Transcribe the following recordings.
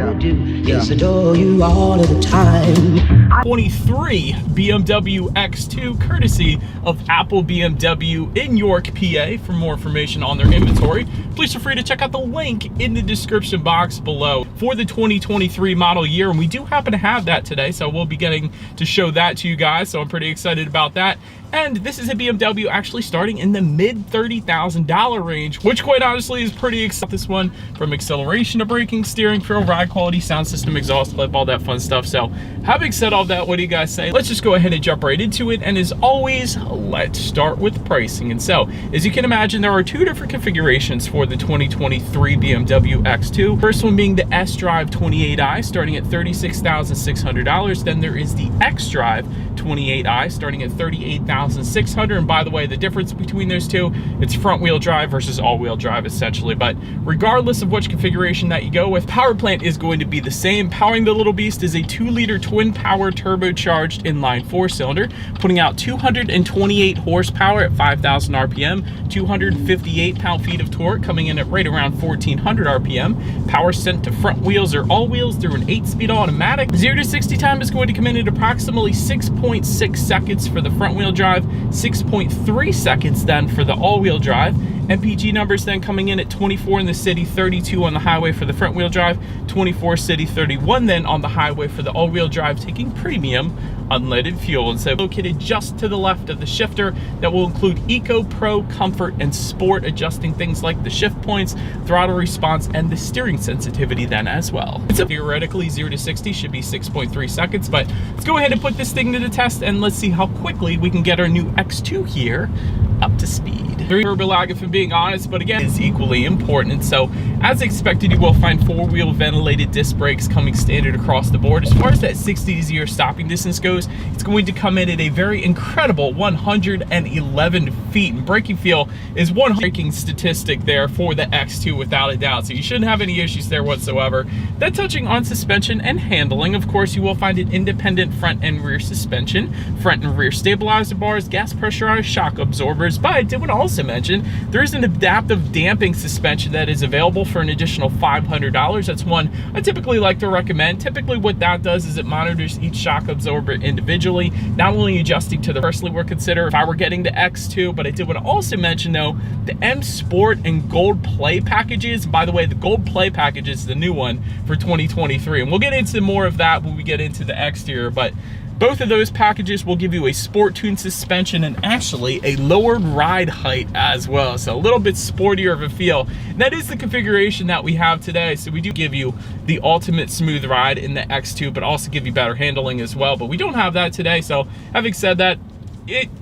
I do. Yes, adore you all of the time. 23 BMW X2, courtesy of Apple BMW in York, PA. For more information on their inventory, please feel free to check out the link in the description box below for the 2023 model year. And we do happen to have that today, so we'll be getting to show that to you guys. So I'm pretty excited about that. And this is a BMW actually starting in the mid $30,000 range, which quite honestly is pretty exciting. This one, from acceleration to braking, steering feel, ride quality, sound system, exhaust clip, all that fun stuff. So having said all that, what do you guys say? Let's just go ahead and jump right into it. And as always, let's start with pricing. And so, as you can imagine, there are two different configurations for the 2023 BMW X2. First one being the S-Drive 28i, starting at $36,600. Then there is the X-Drive 28i, starting at $38,600. And by the way, the difference between those two, it's front wheel drive versus all-wheel drive essentially. But regardless of which configuration that you go with, power plant is going to be the same. Powering the little beast is a 2-liter twin power turbocharged inline 4-cylinder, putting out 228 horsepower at 5,000 RPM, 258 pound-feet of torque, coming in at right around 1,400 RPM. Power sent to front wheels or all wheels through an 8-speed automatic. 0 to 60 time is going to come in at approximately 6.6 seconds for the front wheel drive, 6.3 seconds then for the all-wheel drive. MPG numbers then coming in at 24 in the city, 32 on the highway for the front wheel drive, 24 city, 31 then on the highway for the all-wheel drive, taking premium unleaded fuel. And so located just to the left of the shifter, that will include Eco, Pro, Comfort, and Sport, adjusting things like the shift points, throttle response, and the steering sensitivity then as well. So theoretically 0 to 60 should be 6.3 seconds, but let's go ahead and put this thing to the test and let's see how quickly we can get our new X2 here up to speed. Turbo lag, if I'm being honest, but again, is equally important. And so, as expected, you will find 4-wheel ventilated disc brakes coming standard across the board. As far as that 60 to 0 stopping distance goes, it's going to come in at a very incredible 111 feet. And braking feel is one braking statistic there for the X2 without a doubt. So you shouldn't have any issues there whatsoever. Then touching on suspension and handling, of course, you will find an independent front and rear suspension, front and rear stabilizer bars, gas pressurized shock absorbers. But I did want to also mention there is an adaptive damping suspension that is available for an additional $500. That's one I typically like to recommend. Typically what that does is it monitors each shock absorber individually, not only adjusting to the firstly we're consider if I were getting the X2, but I did want to also mention though the M Sport and GoldPlay packages. By the way, the GoldPlay package is the new one for 2023, and we'll get into more of that when we get into the exterior. But both of those packages will give you a sport tuned suspension and actually a lowered ride height as well. So a little bit sportier of a feel. And that is the configuration that we have today. So we do give you the ultimate smooth ride in the X2, but also give you better handling as well. But we don't have that today. So having said that,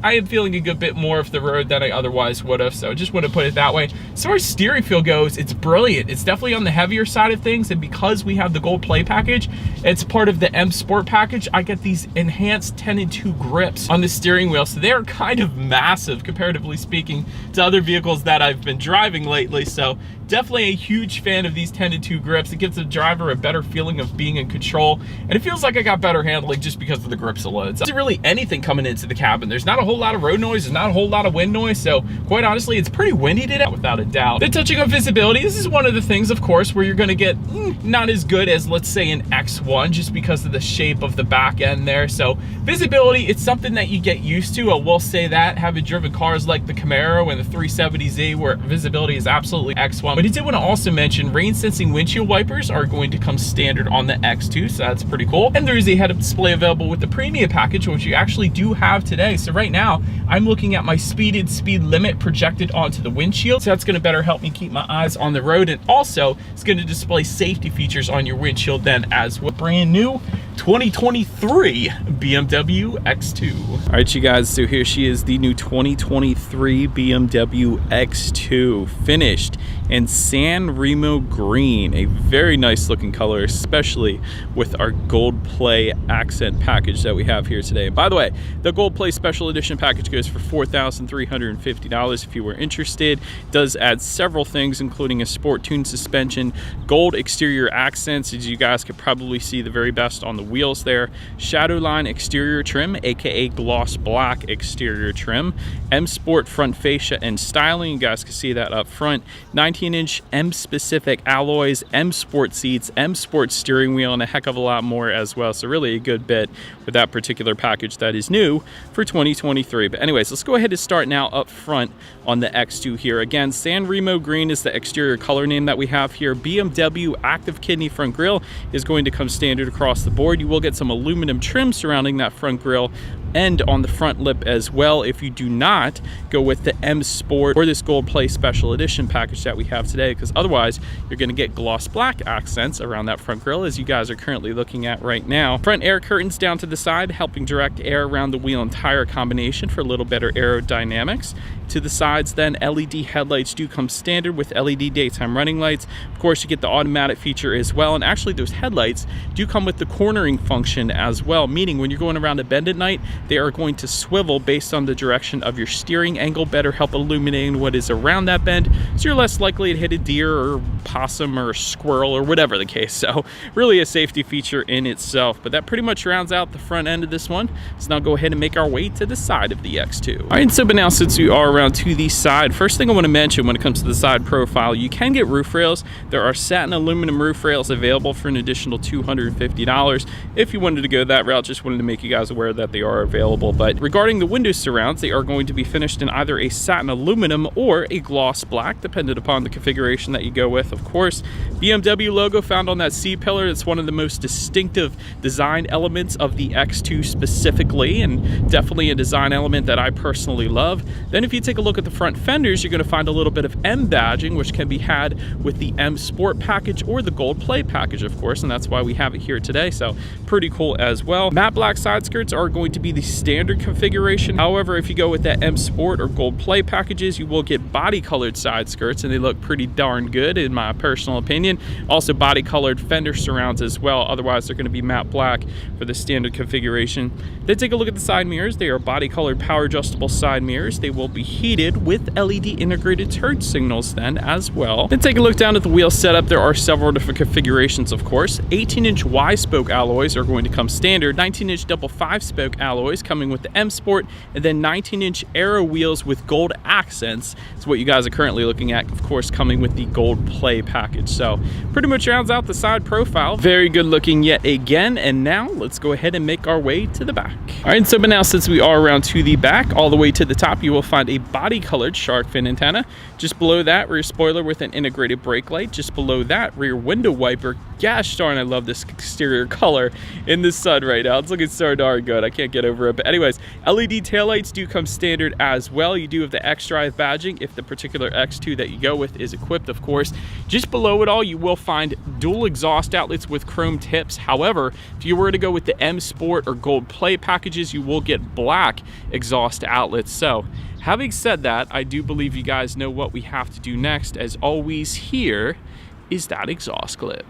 I am feeling a good bit more of the road than I otherwise would have, so I just want to put it that way. As far as steering feel goes, it's brilliant. It's definitely on the heavier side of things, and because we have the GoldPlay package, it's part of the M Sport package, I get these enhanced 10-2 grips on the steering wheel, so they're kind of massive, comparatively speaking, to other vehicles that I've been driving lately. So definitely a huge fan of these 10-2 grips. It gives the driver a better feeling of being in control, and it feels like I got better handling just because of the grips alone. So, there isn't really anything coming into the cabin. There's not a whole lot of road noise, there's not a whole lot of wind noise, so quite honestly, it's pretty windy today, without a doubt. Then touching on visibility, this is one of the things, of course, where you're gonna get not as good as, let's say, an X1, just because of the shape of the back end there. So visibility, it's something that you get used to. I will say that, having driven cars like the Camaro and the 370Z, where visibility is absolutely X1. But I did want to also mention rain sensing windshield wipers are going to come standard on the X2, so that's pretty cool. And there is a head-up display available with the premium package, which you actually do have today. So right now, I'm looking at my speed limit projected onto the windshield. So that's going to better help me keep my eyes on the road. And also, it's going to display safety features on your windshield then as well. Brand new 2023 BMW X2. All right, you guys, so here she is, the new 2023 BMW X2, finished in San Remo green, a very nice looking color, especially with our GoldPlay accent package that we have here today. And by the way, the GoldPlay special edition package goes for $4,350 if you were interested. It does add several things, including a sport tuned suspension, gold exterior accents, as you guys could probably see the very best on the wheels there. Shadowline exterior trim, aka gloss black exterior trim. M Sport front fascia and styling, you guys can see that up front. 19-inch M specific alloys, M Sport seats, M Sport steering wheel, and a heck of a lot more as well. So really a good bit with that particular package that is new for 2023. But anyways, let's go ahead and start now up front on the X2 here. Again, San Remo green is the exterior color name that we have here. BMW active kidney front grille is going to come standard across the board. You will get some aluminum trim surrounding that front grille and on the front lip as well if you do not go with the M Sport or this GoldPlay special edition package that we have today, because otherwise you're going to get gloss black accents around that front grille as you guys are currently looking at right now. Front air curtains down to the side helping direct air around the wheel and tire combination for a little better aerodynamics. To the sides then, LED headlights do come standard with LED daytime running lights. Of course, you get the automatic feature as well, and actually those headlights do come with the cornering function as well, meaning when you're going around a bend at night, they are going to swivel based on the direction of your steering angle, better help illuminating what is around that bend, so you're less likely to hit a deer or possum or squirrel or whatever the case. So really a safety feature in itself. But that pretty much rounds out the front end of this one. Let's now go ahead and make our way to the side of the X2. All right, so but now since we are around to the side, first thing I want to mention when it comes to the side profile, you can get roof rails. There are satin aluminum roof rails available for an additional $250 if you wanted to go that route. Just wanted to make you guys aware that they are available. But regarding the window surrounds, they are going to be finished in either a satin aluminum or a gloss black, dependent upon the configuration that you go with. Of course, BMW logo found on that C-pillar. It's one of the most distinctive design elements of the X2 specifically, and definitely a design element that I personally love. Then if you take a look at the front fenders, you're going to find a little bit of M badging, which can be had with the M Sport package or the GoldPlay package, of course, and that's why we have it here today. So pretty cool as well. Matte black side skirts are going to be the standard configuration. However, if you go with that M Sport or GoldPlay packages, you will get body colored side skirts, and they look pretty darn good in my personal opinion. Also body colored fender surrounds as well. Otherwise, they're going to be matte black for the standard configuration. Then take a look at the side mirrors. They are body colored power adjustable side mirrors. They will be heated with LED integrated turn signals then as well. Then take a look down at the wheel setup. There are several different configurations, of course. 18-inch Y-spoke alloys are going to come standard. 19-inch double 5-spoke alloys coming with the M Sport, and then 19-inch aero wheels with gold accents is what you guys are currently looking at, of course, coming with the GoldPlay package. So pretty much rounds out the side profile. Very good looking yet again. And now let's go ahead and make our way to the back. All right, so but now since we are around to the back, all the way to the top, you will find a body colored shark fin antenna. Just below that, rear spoiler with an integrated brake light. Just below that, rear window wiper. Gosh darn, I love this exterior color in the sun right now. It's looking so darn good. I can't get over it. But anyways, LED taillights do come standard as well. You do have the X-Drive badging if the particular X2 that you go with is equipped, of course. Just below it all, you will find dual exhaust outlets with chrome tips. However, if you were to go with the M Sport or GoldPlay packages, you will get black exhaust outlets. So having said that, I do believe you guys know what we have to do next. As always, here is that exhaust clip.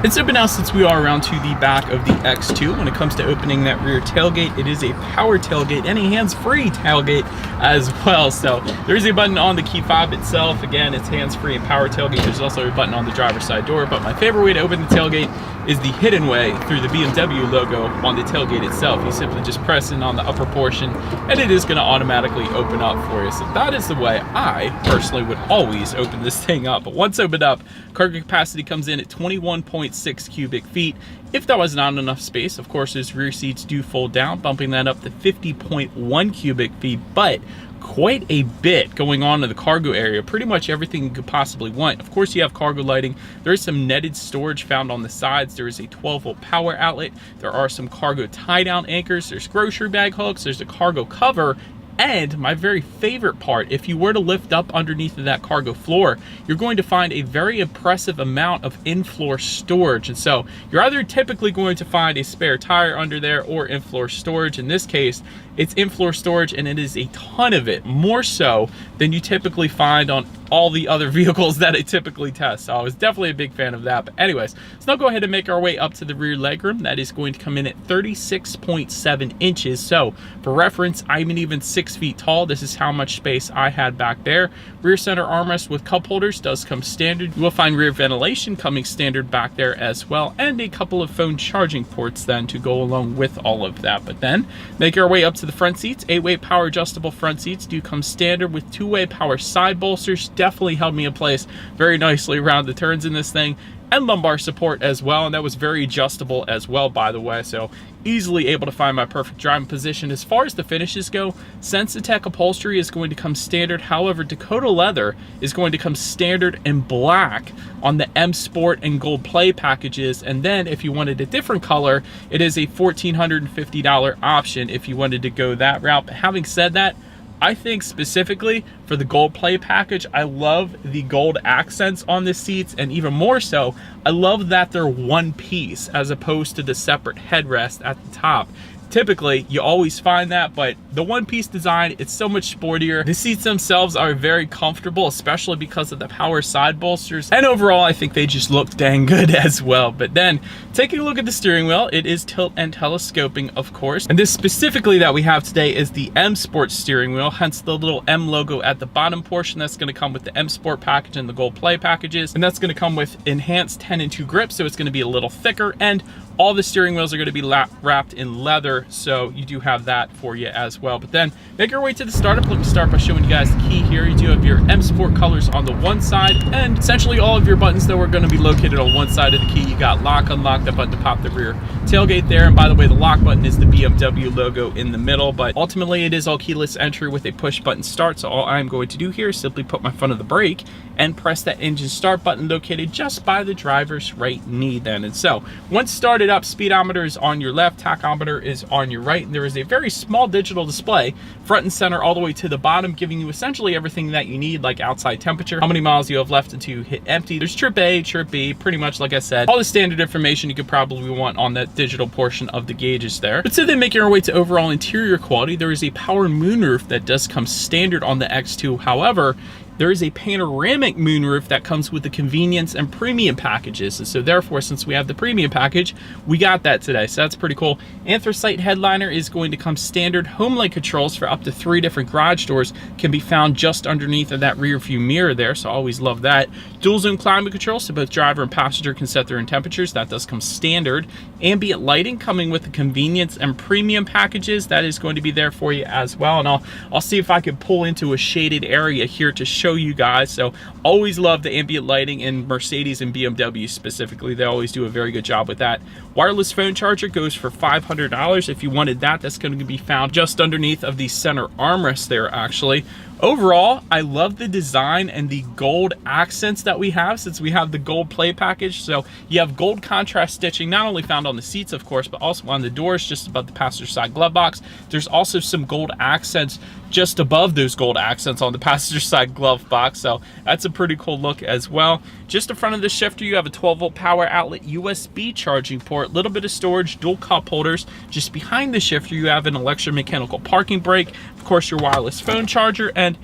And so, but now since we are around to the back of the X2, when it comes to opening that rear tailgate, it is a power tailgate and a hands-free tailgate as well. So there's a button on the key fob itself. Again, it's hands-free and power tailgate. There's also a button on the driver's side door, but my favorite way to open the tailgate is the hidden way through the BMW logo on the tailgate itself. You simply just press in on the upper portion and it is going to automatically open up for you. So that is the way I personally would always open this thing up. But once opened up, cargo capacity comes in at 21.6 cubic feet. If that was not enough space, of course, those rear seats do fold down, bumping that up to 50.1 cubic feet, but quite a bit going on in the cargo area. Pretty much everything you could possibly want. Of course, you have cargo lighting. There is some netted storage found on the sides. There is a 12-volt power outlet. There are some cargo tie-down anchors. There's grocery bag hooks. There's a cargo cover. And my very favorite part, if you were to lift up underneath of that cargo floor, you're going to find a very impressive amount of in-floor storage. And so you're either typically going to find a spare tire under there or in-floor storage. In this case, It's in-floor storage, and it is a ton of it, more so than you typically find on all the other vehicles that I typically test. So I was definitely a big fan of that. But anyways, let's now go ahead and make our way up to the rear legroom. That is going to come in at 36.7 inches. So for reference, I'm an even 6 feet tall. This is how much space I had back there. Rear center armrest with cup holders does come standard. You will find rear ventilation coming standard back there as well, and a couple of phone charging ports then to go along with all of that. But then make our way up to the front seats. 8-way power adjustable front seats do come standard with 2-way power side bolsters. Definitely held me in place very nicely around the turns in this thing, and lumbar support as well, and that was very adjustable as well, by the way, so easily able to find my perfect driving position. As far as the finishes go, Sensitech upholstery is going to come standard. However, Dakota leather is going to come standard in black on the M Sport and GoldPlay packages, and then if you wanted a different color, it is a $1,450 option if you wanted to go that route. But having said that, I think specifically for the GoldPlay package, I love the gold accents on the seats, and even more so, I love that they're one piece as opposed to the separate headrest at the top. Typically, you always find that, but the one-piece design, it's so much sportier. The seats themselves are very comfortable, especially because of the power side bolsters. And overall, I think they just look dang good as well. But then, taking a look at the steering wheel, it is tilt and telescoping, of course. And this specifically that we have today is the M Sport steering wheel, hence the little M logo at the bottom portion. That's going to come with the M Sport package and the GoldPlay packages. And that's going to come with enhanced 10-2 grip, so it's going to be a little thicker, and all the steering wheels are going to be wrapped in leather, so you do have that for you as well. But then make our way to the startup. Let me start by showing you guys the key here. You do have your M Sport colors on the one side, and essentially all of your buttons that were going to be located on one side of the key. You got lock, unlock, that button to pop the rear tailgate there, and by the way, the lock button is the BMW logo in the middle, but ultimately it is all keyless entry with a push button start. So all I'm going to do here is simply put my foot on the brake and press that engine start button located just by the driver's right knee then. And so once started up, speedometer is on your left, tachometer is on your right, and there is a very small digital display front and center all the way to the bottom, giving you essentially everything that you need, like outside temperature, how many miles you have left until you hit empty. There's trip A, trip B, pretty much like I said, all the standard information you could probably want on that digital portion of the gauges there. But so then making our way to overall interior quality, there is a power moonroof that does come standard on the X2. However, there is a panoramic moonroof that comes with the convenience and premium packages. And so therefore, since we have the premium package, we got that today. So that's pretty cool. Anthracite headliner is going to come standard. Home light controls for up to 3 different garage doors can be found just underneath of that rear view mirror there. So I always love that. Dual zone climate control, so both driver and passenger can set their own temperatures. That does come standard. Ambient lighting coming with the convenience and premium packages. That is going to be there for you as well. And I'll see if I can pull into a shaded area here to show you guys. So always love the ambient lighting in Mercedes and BMW specifically. They always do a very good job with that. Wireless phone charger goes for $500. If you wanted that, that's going to be found just underneath of the center armrest there actually. Overall, I love the design and the gold accents that we have, since we have the GoldPlay package. So you have gold contrast stitching, not only found on the seats, of course, but also on the doors just above the passenger side glove box. There's also some gold accents just above those gold accents on the passenger side glove box. So that's a pretty cool look as well. Just in front of the shifter, you have a 12-volt power outlet USB charging port, little bit of storage, dual cup holders. Just behind the shifter, you have an electromechanical parking brake, of course, your wireless phone charger, and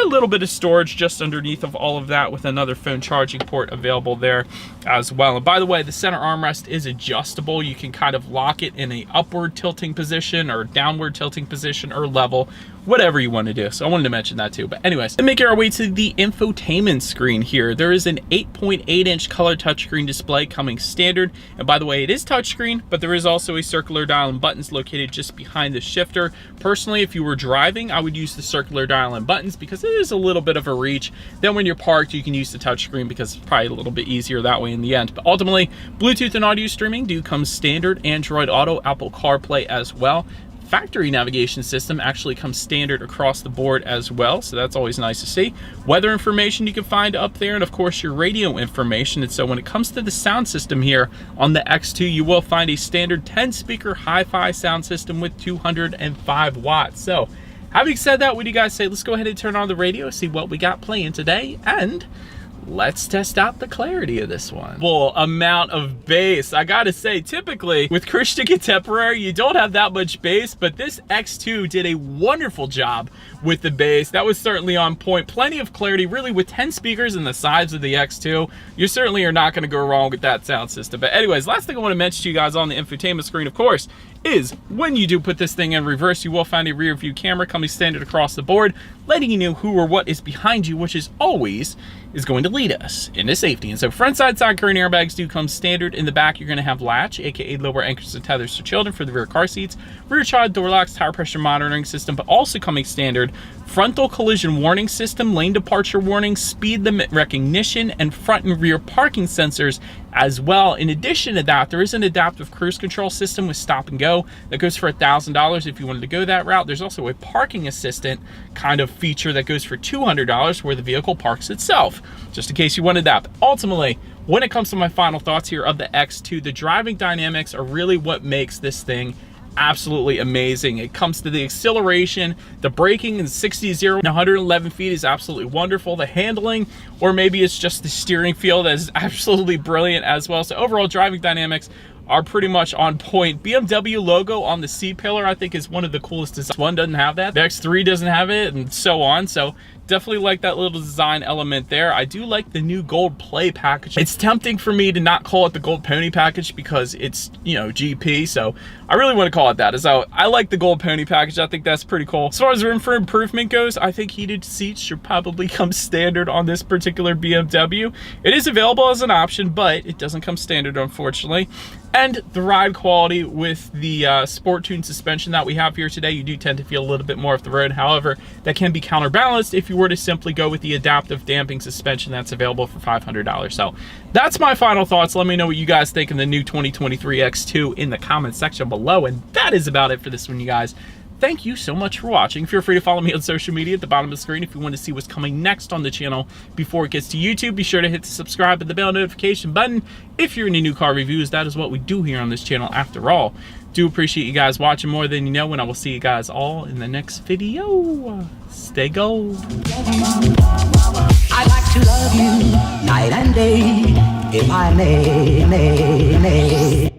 a little bit of storage just underneath of all of that with another phone charging port available there as well. And by the way, the center armrest is adjustable. You can kind of lock it in a upward tilting position or downward tilting position or level, whatever you want to do. So I wanted to mention that too. But anyways, to make our way to the infotainment screen here, there is an 8.8-inch color touchscreen display coming standard. And by the way, it is touchscreen, but there is also a circular dial and buttons located just behind the shifter. Personally, if you were driving, I would use the circular dial and buttons because it is a little bit of a reach. Then when you're parked, you can use the touchscreen because it's probably a little bit easier that way in the end. But ultimately, Bluetooth and audio streaming do come standard. Android Auto, Apple CarPlay as well. Factory navigation system actually comes standard across the board as well, so that's always nice to see. Weather information you can find up there, and of course your radio information. And so when it comes to the sound system here on the X2, you will find a standard 10-speaker hi-fi sound system with 205 watts. So having said that, what do you guys say? Let's go ahead and turn on the radio, see what we got playing today, and let's test out the clarity of this one. Full amount of bass. I gotta say, typically with Christian Contemporary, you don't have that much bass, but this X2 did a wonderful job with the bass. That was certainly on point. Plenty of clarity, really, with 10 speakers in the sides of the X2. You certainly are not gonna go wrong with that sound system. But anyways, last thing I wanna mention to you guys on the infotainment screen, of course, is when you do put this thing in reverse, you will find a rear view camera coming standard across the board, letting you know who or what is behind you, which is always going to lead us into safety. And so front, side current airbags do come standard. In the back, you're going to have latch, aka lower anchors and tethers for children for the rear car seats, rear child door locks, tire pressure monitoring system, but also coming standard, frontal collision warning system, lane departure warning, speed limit recognition, and front and rear parking sensors as well. In addition to that, there is an adaptive cruise control system with stop and go that goes for $1,000 if you wanted to go that route. There's also a parking assistant kind of feature that goes for $200 where the vehicle parks itself, just in case you wanted that. But ultimately, when it comes to my final thoughts here of the X2, the driving dynamics are really what makes this thing absolutely amazing. It comes to the acceleration, the braking in 60-0 and 111 feet is absolutely wonderful. The handling, or maybe it's just the steering feel, that is absolutely brilliant as well. So overall driving dynamics are pretty much on point. BMW logo on the C-pillar, I think, is one of the coolest designs. One doesn't have that, the X3 doesn't have it, and so on. So definitely like that little design element there. I do like the new GoldPlay package. It's tempting for me to not call it the Gold Pony package because it's, you know, GP, so I really want to call it that. So I like the Gold Pony package. I think that's pretty cool. As far as room for improvement goes, I think heated seats should probably come standard on this particular BMW. It is available as an option, but it doesn't come standard, unfortunately. And the ride quality with the Sport Tune suspension that we have here today, you do tend to feel a little bit more off the road. However, that can be counterbalanced if you were to simply go with the adaptive damping suspension that's available for $500. So that's my final thoughts. Let me know what you guys think of the new 2023 X2 in the comment section below. And that is about it for this one, you guys. Thank you so much for watching. Feel free to follow me on social media at the bottom of the screen if you want to see what's coming next on the channel before it gets to YouTube. Be sure to hit the subscribe and the bell notification button if you're into new car reviews. That is what we do here on this channel after all. Do appreciate you guys watching more than you know, and I will see you guys all in the next video. Stay gold. I'd like to love you night and day, if I may.